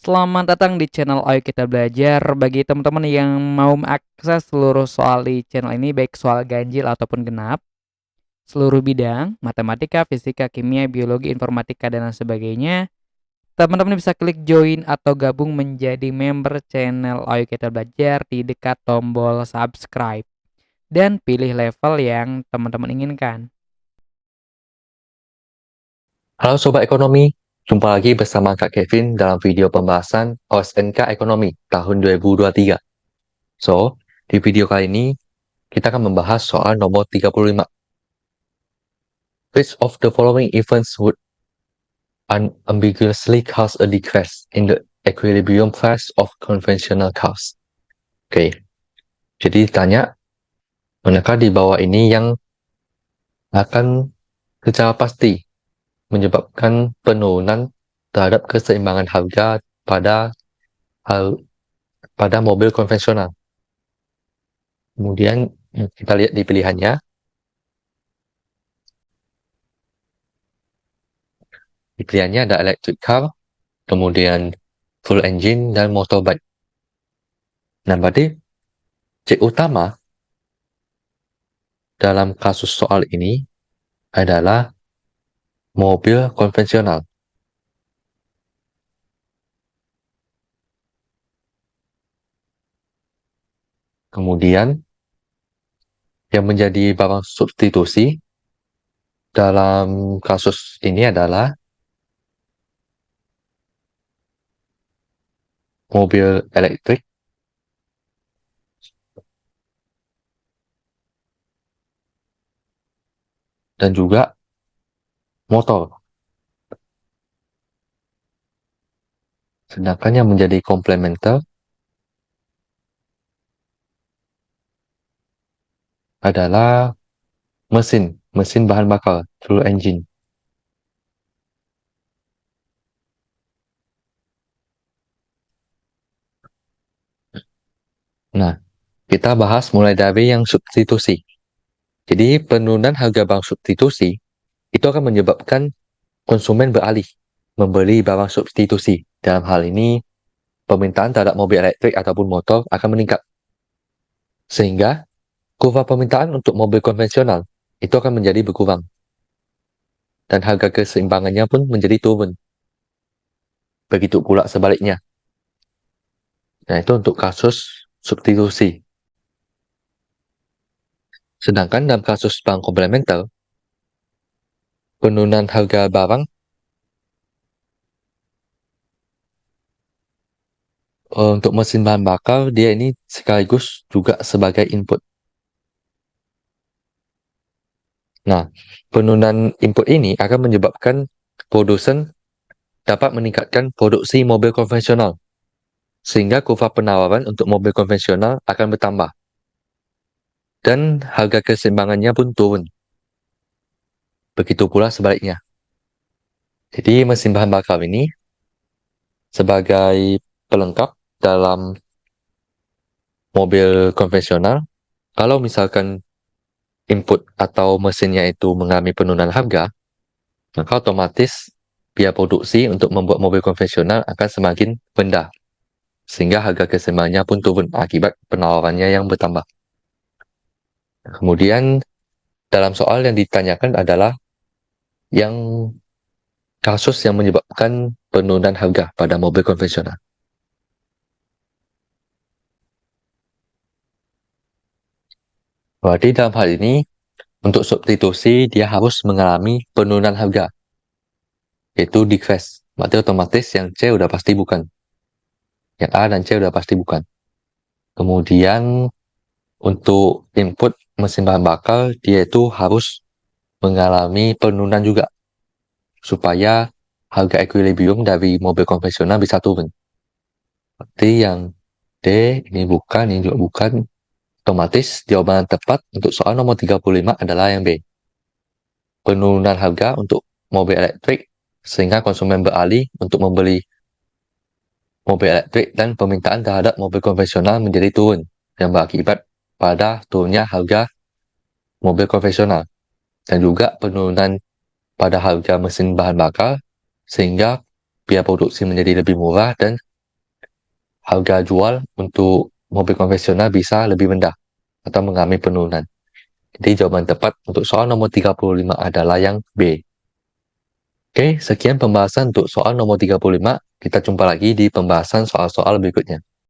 Selamat datang di channel Ayo Kita Belajar. Bagi teman-teman yang mau mengakses seluruh soal di channel ini, baik soal ganjil ataupun genap, seluruh bidang, matematika, fisika, kimia, biologi, informatika, dan lain sebagainya, teman-teman bisa klik join atau gabung menjadi member channel Ayo Kita Belajar di dekat tombol subscribe. Dan pilih level yang teman-teman inginkan. Halo Sobat Ekonomi, jumpa lagi bersama Kak Kevin dalam video pembahasan OSNK Ekonomi tahun 2023. So, di video kali ini, kita akan membahas soal nomor 35. Which of the following events would unambiguously cause a decrease in the equilibrium price of conventional cars? Oke, jadi ditanya, manakah di bawah ini yang akan secara pasti menyebabkan penurunan terhadap keseimbangan harga pada mobil konvensional. Kemudian kita lihat di pilihannya. Di pilihannya ada electric car, kemudian full engine, dan motorbike. Nah, berarti cek utama dalam kasus soal ini adalah mobil konvensional. Kemudian, yang menjadi barang substitusi dalam kasus ini adalah mobil elektrik dan juga motor. Sedangkan yang menjadi komplementer adalah mesin bahan bakar, fuel engine. Nah, kita bahas mulai dari yang substitusi. Jadi, penurunan harga barang substitusi itu akan menyebabkan konsumen beralih membeli barang substitusi. Dalam hal ini, permintaan terhadap mobil elektrik ataupun motor akan meningkat. Sehingga, kurva permintaan untuk mobil konvensional itu akan menjadi berkurang. Dan harga keseimbangannya pun menjadi turun. Begitu pula sebaliknya. Nah, itu untuk kasus substitusi. Sedangkan dalam kasus barang komplementer, penurunan harga barang untuk mesin bahan bakar, dia ini sekaligus juga sebagai input. Nah, penurunan input ini akan menyebabkan produsen dapat meningkatkan produksi mobil konvensional, sehingga kurva penawaran untuk mobil konvensional akan bertambah. Dan harga keseimbangannya pun turun. Begitu pula sebaliknya. Jadi mesin bahan bakar ini sebagai pelengkap dalam mobil konvensional, kalau misalkan input atau mesinnya itu mengalami penurunan harga, maka otomatis biaya produksi untuk membuat mobil konvensional akan semakin rendah. Sehingga harga keseimbangannya pun turun akibat penawarannya yang bertambah. Kemudian dalam soal yang ditanyakan adalah yang kasus yang menyebabkan penurunan harga pada mobil konvensional. Berarti dalam hal ini, untuk substitusi dia harus mengalami penurunan harga, yaitu decrease. Berarti otomatis yang C udah pasti bukan. Yang A dan C udah pasti bukan. Kemudian untuk input mesin bahan bakar, dia itu harus mengalami penurunan juga, supaya harga equilibrium dari mobil konvensional bisa turun. Berarti yang D ini bukan, ini juga bukan. Otomatis jawaban yang tepat untuk soal nomor 35 adalah yang B. Penurunan harga untuk mobil elektrik sehingga konsumen beralih untuk membeli mobil elektrik dan permintaan terhadap mobil konvensional menjadi turun, yang berakibat pada turunnya harga mobil konvensional. Dan juga penurunan pada harga mesin bahan bakar sehingga biaya produksi menjadi lebih murah dan harga jual untuk mobil konvensional bisa lebih rendah atau mengalami penurunan. Jadi jawaban tepat untuk soal nomor 35 adalah yang B. Oke, sekian pembahasan untuk soal nomor 35. Kita jumpa lagi di pembahasan soal-soal berikutnya.